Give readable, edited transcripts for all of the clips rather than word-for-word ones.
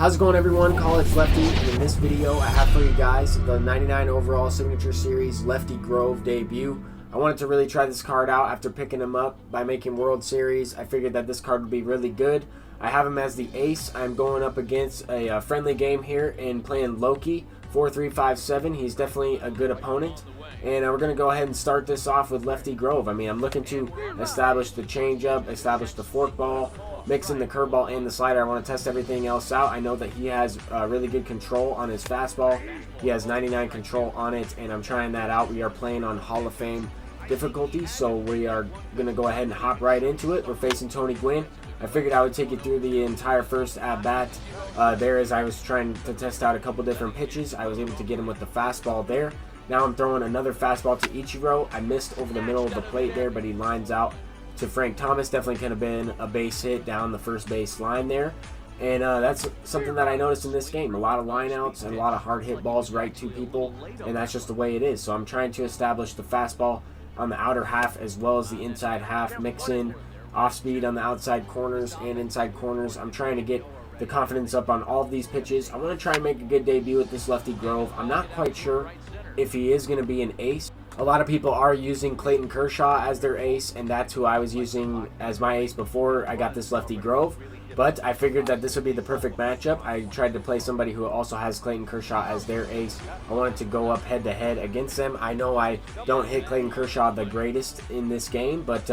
How's it going, everyone? It's Lefty, and in this video I have for you guys the 99 overall signature series Lefty Grove debut. I wanted to really try this card out after picking him up by making World Series. I figured that this card would be really good. I have him as the ace. I'm going up against a friendly game here and playing Loki 4357. He's definitely a good opponent. And we're going to go ahead and start this off with Lefty Grove. I mean, I'm looking to establish the changeup, establish the forkball, mix in the curveball and the slider. I want to test everything else out. I know that he has really good control on his fastball. He has 99 control on it, and I'm trying that out. We are playing on Hall of Fame difficulty, so we are going to go ahead and hop right into it. We're facing Tony Gwynn. I figured I would take you through the entire first at-bat there as I was trying to test out a couple different pitches. I was able to get him with the fastball there. Now I'm throwing another fastball to Ichiro. I missed over the middle of the plate there, but he lines out to Frank Thomas. Definitely could have been a base hit down the first base line there. And that's something that I noticed in this game. A lot of lineouts and a lot of hard hit balls right to people, and that's just the way it is. So I'm trying to establish the fastball on the outer half as well as the inside half, mix in off speed on the outside corners and inside corners. I'm trying to get the confidence up on all of these pitches. I want to try and make a good debut with this Lefty Grove. I'm not quite sure if he is going to be an ace. A lot of people are using Clayton Kershaw as their ace, and that's who I was using as my ace before I got this Lefty Grove. But I figured that this would be the perfect matchup. I tried to play somebody who also has Clayton Kershaw as their ace. I wanted to go up head-to-head against them. I know I don't hit Clayton Kershaw the greatest in this game, but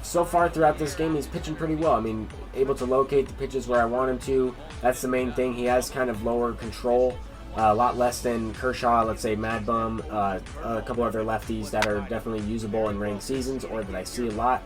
so far throughout this game, he's pitching pretty well. I mean, able to locate the pitches where I want him to. That's the main thing. He has kind of lower control. A lot less than Kershaw, let's say Mad Bum, a couple other lefties that are definitely usable in ranked seasons or that I see a lot.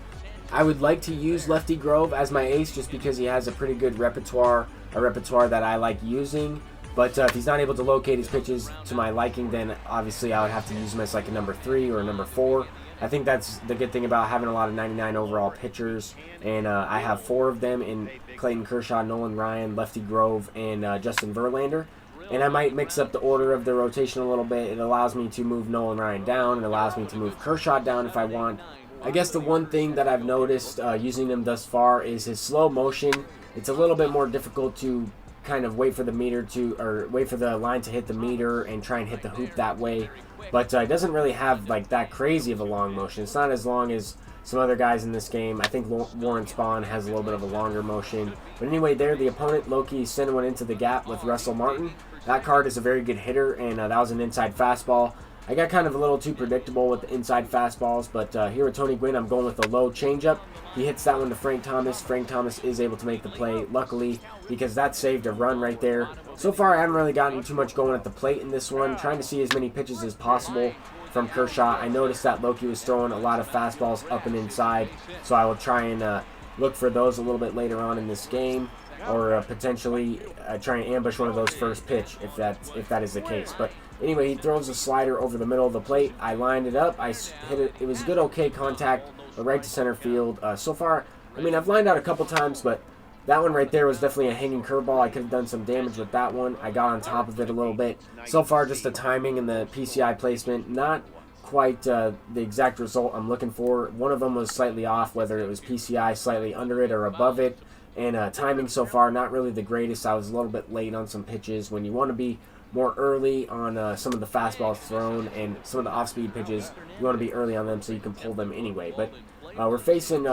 I would like to use Lefty Grove as my ace just because he has a pretty good repertoire, a repertoire that I like using. But if he's not able to locate his pitches to my liking, then obviously I would have to use him as like a number 3 or a number 4. I think that's the good thing about having a lot of 99 overall pitchers, and I have 4 of them in Clayton Kershaw, Nolan Ryan, Lefty Grove, and Justin Verlander. And I might mix up the order of the rotation a little bit. It allows me to move Nolan Ryan down. It allows me to move Kershaw down if I want. I guess the one thing that I've noticed using him thus far is his slow motion. It's a little bit more difficult to kind of wait for the meter to, or wait for the line to hit the meter and try and hit the hoop that way. But it doesn't really have like that crazy of a long motion. It's not as long as some other guys in this game. I think Warren Spahn has a little bit of a longer motion. But anyway, there, the opponent, Loki, sending one into the gap with Russell Martin. That card is a very good hitter, and that was an inside fastball. I got kind of a little too predictable with the inside fastballs, but here with Tony Gwynn, I'm going with the low changeup. He hits that one to Frank Thomas. Frank Thomas is able to make the play, luckily, because that saved a run right there. So far, I haven't really gotten too much going at the plate in this one, trying to see as many pitches as possible from Kershaw. I noticed that Loki was throwing a lot of fastballs up and inside, so I will try and look for those a little bit later on in this game, or potentially try and ambush one of those first pitch if that is the case. But anyway, he throws a slider over the middle of the plate. I lined it up. I hit it. It was good, okay contact, but right to center field. So far, I mean, I've lined out a couple times, but that one right there was definitely a hanging curveball. I could have done some damage with that one. I got on top of it a little bit. So far, just the timing and the PCI placement, not quite the exact result I'm looking for. One of them was slightly off, whether it was PCI slightly under it or above it. And timing so far, not really the greatest. I was a little bit late on some pitches. When you want to be more early on some of the fastballs thrown and some of the off-speed pitches, you want to be early on them so you can pull them anyway. But we're facing,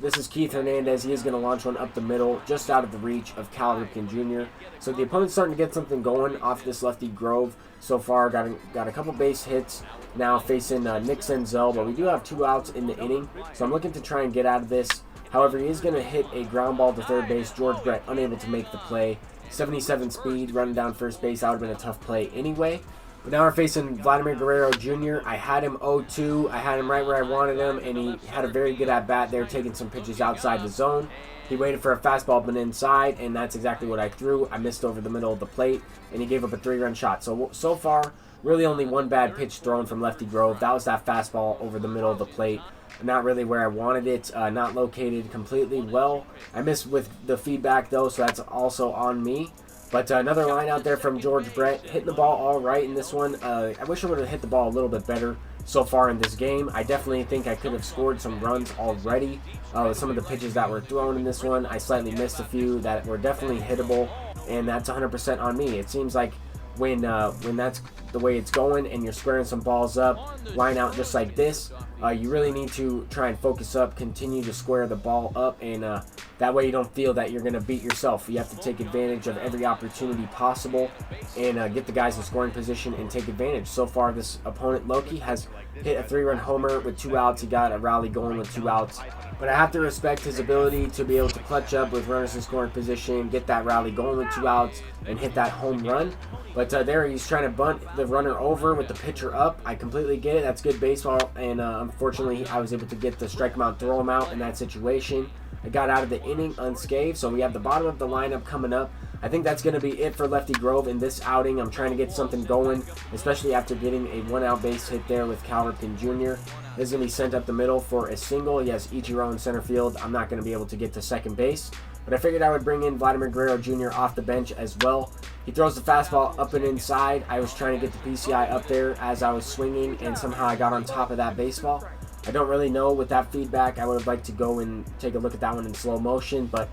this is Keith Hernandez. He is going to launch one up the middle, just out of the reach of Cal Ripken Jr. So the opponent's starting to get something going off this Lefty Grove so far. Got a couple base hits. Now facing Nick Senzel, but we do have 2 outs in the inning. So I'm looking to try and get out of this. However, he is going to hit a ground ball to third base. George Brett unable to make the play. 77 speed, running down first base. That would have been a tough play anyway. But now we're facing Vladimir Guerrero Jr. I had him 0-2. I had him right where I wanted him, and he had a very good at-bat there, taking some pitches outside the zone. He waited for a fastball but inside, and that's exactly what I threw. I missed over the middle of the plate, and he gave up a 3-run shot. So far, really only one bad pitch thrown from Lefty Grove. That was that fastball over the middle of the plate. Not really where I wanted it, not located completely well. I missed with the feedback though, so that's also on me. But another line out there from George Brett, hitting the ball all right in this one. I wish I would have hit the ball a little bit better so far in this game. I definitely think I could have scored some runs already with some of the pitches that were thrown in this one. I slightly missed a few that were definitely hittable, and that's 100% on me. It seems like when that's the way it's going and you're squaring some balls up, line out just like this, you really need to try and focus up, continue to square the ball up, and that way you don't feel that you're going to beat yourself. You have to take advantage of every opportunity possible and get the guys in scoring position and take advantage. So far, this opponent, Loki, has hit a 3-run homer with 2 outs. He got a rally going with 2 outs. But I have to respect his ability to be able to clutch up with runners in scoring position, get that rally going with 2 outs, and hit that home run. But there he's trying to bunt the runner over with the pitcher up. I completely get it. That's good baseball. And unfortunately, I was able to get the strike him out, throw him out in that situation. I got out of the inning unscathed. So we have the bottom of the lineup coming up. I think that's going to be it for Lefty Grove in this outing. I'm trying to get something going, especially after getting a 1-out base hit there with Cal Ripken Jr. This is going to be sent up the middle for a single. He has Ichiro in center field. I'm not going to be able to get to second base, but I figured I would bring in Vladimir Guerrero Jr. off the bench as well. He throws the fastball up and inside. I was trying to get the PCI up there as I was swinging, and somehow I got on top of that baseball. I don't really know with that feedback. I would have liked to go and take a look at that one in slow motion, but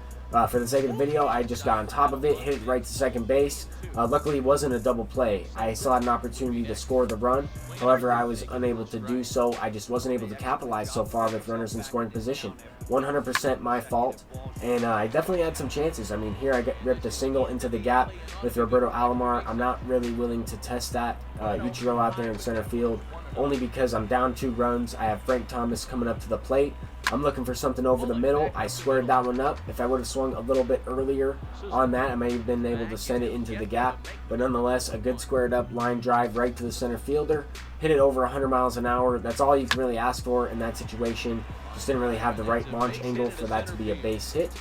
for the sake of the video, I just got on top of it, hit it right to second base. Luckily, it wasn't a double play. I still had an opportunity to score the run. However, I was unable to do so. I just wasn't able to capitalize so far with runners in scoring position. 100% my fault, and I definitely had some chances. I mean, here I ripped a single into the gap with Roberto Alomar. I'm not really willing to test that. Ichiro out there in center field, only because I'm down 2 runs. I have Frank Thomas coming up to the plate. I'm looking for something over the middle. I squared that one up. If I would have swung a little bit earlier on that, I may have been able to send it into the gap. But nonetheless, a good squared up line drive right to the center fielder. Hit it over 100 miles an hour. That's all you can really ask for in that situation. Just didn't really have the right launch angle for that to be a base hit.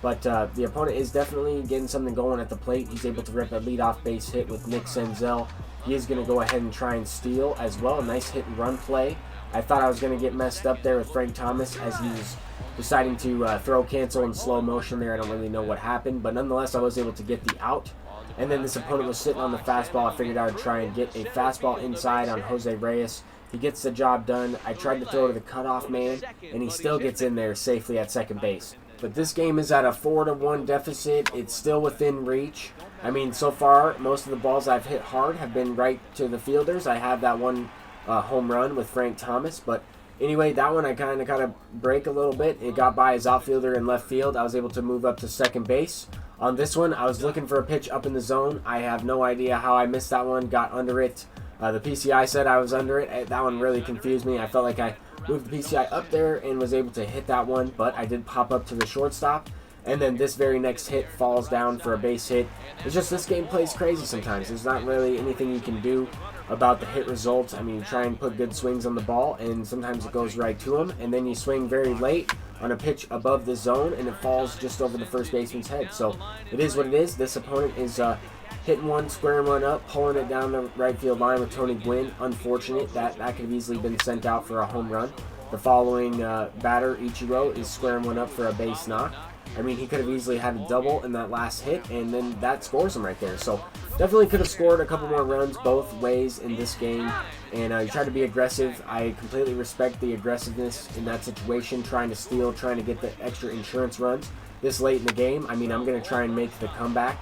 But the opponent is definitely getting something going at the plate. He's able to rip a leadoff base hit with Nick Senzel. He is going to go ahead and try and steal as well. A nice hit and run play. I thought I was going to get messed up there with Frank Thomas as he was deciding to throw cancel in slow motion there. I don't really know what happened, but nonetheless, I was able to get the out. And then this opponent was sitting on the fastball. I figured I would try and get a fastball inside on Jose Reyes. He gets the job done. I tried to throw to the cutoff man, and he still gets in there safely at second base. But this game is at a 4-1 deficit. It's still within reach. I mean, so far, most of the balls I've hit hard have been right to the fielders. I have that one home run with Frank Thomas, but anyway, that one I kind of got to break a little bit. It got by his outfielder in left field. I was able to move up to second base. On this one, I was looking for a pitch up in the zone. I have no idea how I missed that one, got under it. The PCI said I was under it. That one really confused me. I felt like I moved the PCI up there and was able to hit that one, but I did pop up to the shortstop. And then this very next hit falls down for a base hit. It's just this game plays crazy sometimes. There's not really anything you can do about the hit results. I mean, you try and put good swings on the ball, and sometimes it goes right to him. And then you swing very late on a pitch above the zone, and it falls just over the first baseman's head. So it is what it is. This opponent is hitting one, squaring one up, pulling it down the right field line with Tony Gwynn. Unfortunate. That could have easily been sent out for a home run. The following batter, Ichiro, is squaring one up for a base knock. I mean, he could have easily had a double in that last hit, and then that scores him right there. So definitely could have scored a couple more runs both ways in this game. And he tried to be aggressive. I completely respect the aggressiveness in that situation, trying to steal, trying to get the extra insurance runs this late in the game. I mean, I'm going to try and make the comeback.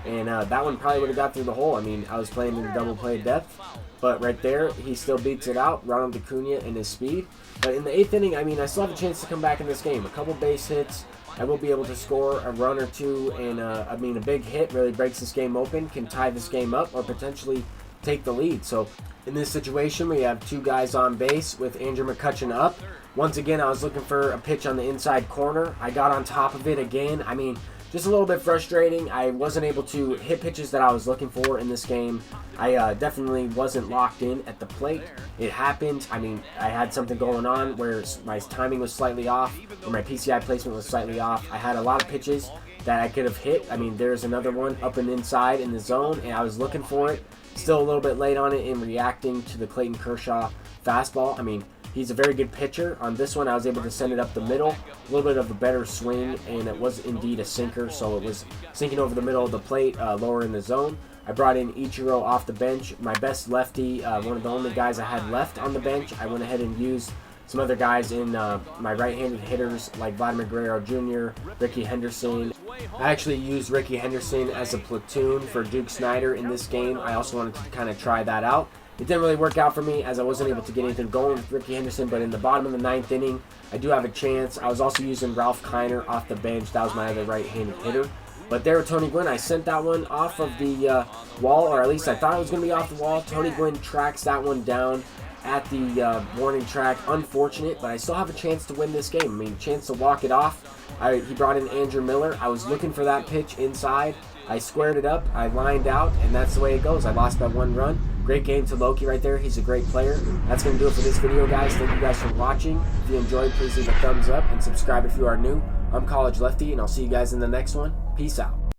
And that one probably would have got through the hole. I mean, I was playing in double play depth. But right there, he still beats it out. Ronald Acuna and his speed. But in the 8th inning, I mean, I still have a chance to come back in this game. A couple base hits. I will be able to score a run or two, and I mean, a big hit really breaks this game open, can tie this game up, or potentially take the lead. So in this situation, we have 2 guys on base with Andrew McCutchen up. Once again, I was looking for a pitch on the inside corner. I got on top of it again. I mean, just a little bit frustrating. I wasn't able to hit pitches that I was looking for in this game. I definitely wasn't locked in at the plate. It happened. I mean, I had something going on where my timing was slightly off, or my PCI placement was slightly off. I had a lot of pitches that I could have hit. I mean, there's another one up and inside in the zone, and I was looking for it. Still a little bit late on it in reacting to the Clayton Kershaw fastball. I mean, he's a very good pitcher. On this one, I was able to send it up the middle. A little bit of a better swing, and it was indeed a sinker, so it was sinking over the middle of the plate, lower in the zone. I brought in Ichiro off the bench, my best lefty, one of the only guys I had left on the bench. I went ahead and used some other guys in my right-handed hitters like Vladimir Guerrero Jr., Ricky Henderson. I actually used Ricky Henderson as a platoon for Duke Snider in this game. I also wanted to kind of try that out. It didn't really work out for me as I wasn't able to get anything going with Ricky Henderson, but in the bottom of the 9th inning, I do have a chance. I was also using Ralph Kiner off the bench. That was my other right-handed hitter. But there with Tony Gwynn, I sent that one off of the wall, or at least I thought it was going to be off the wall. Tony Gwynn tracks that one down at the warning track. Unfortunate, but I still have a chance to win this game. I mean, chance to walk it off. He brought in Andrew Miller. I was looking for that pitch inside. I squared it up. I lined out, and that's the way it goes. I lost by 1 run. Great game to Loki right there. He's a great player. That's going to do it for this video, guys. Thank you guys for watching. If you enjoyed, please leave a thumbs up and subscribe if you are new. I'm College Lefty, and I'll see you guys in the next one. Peace out.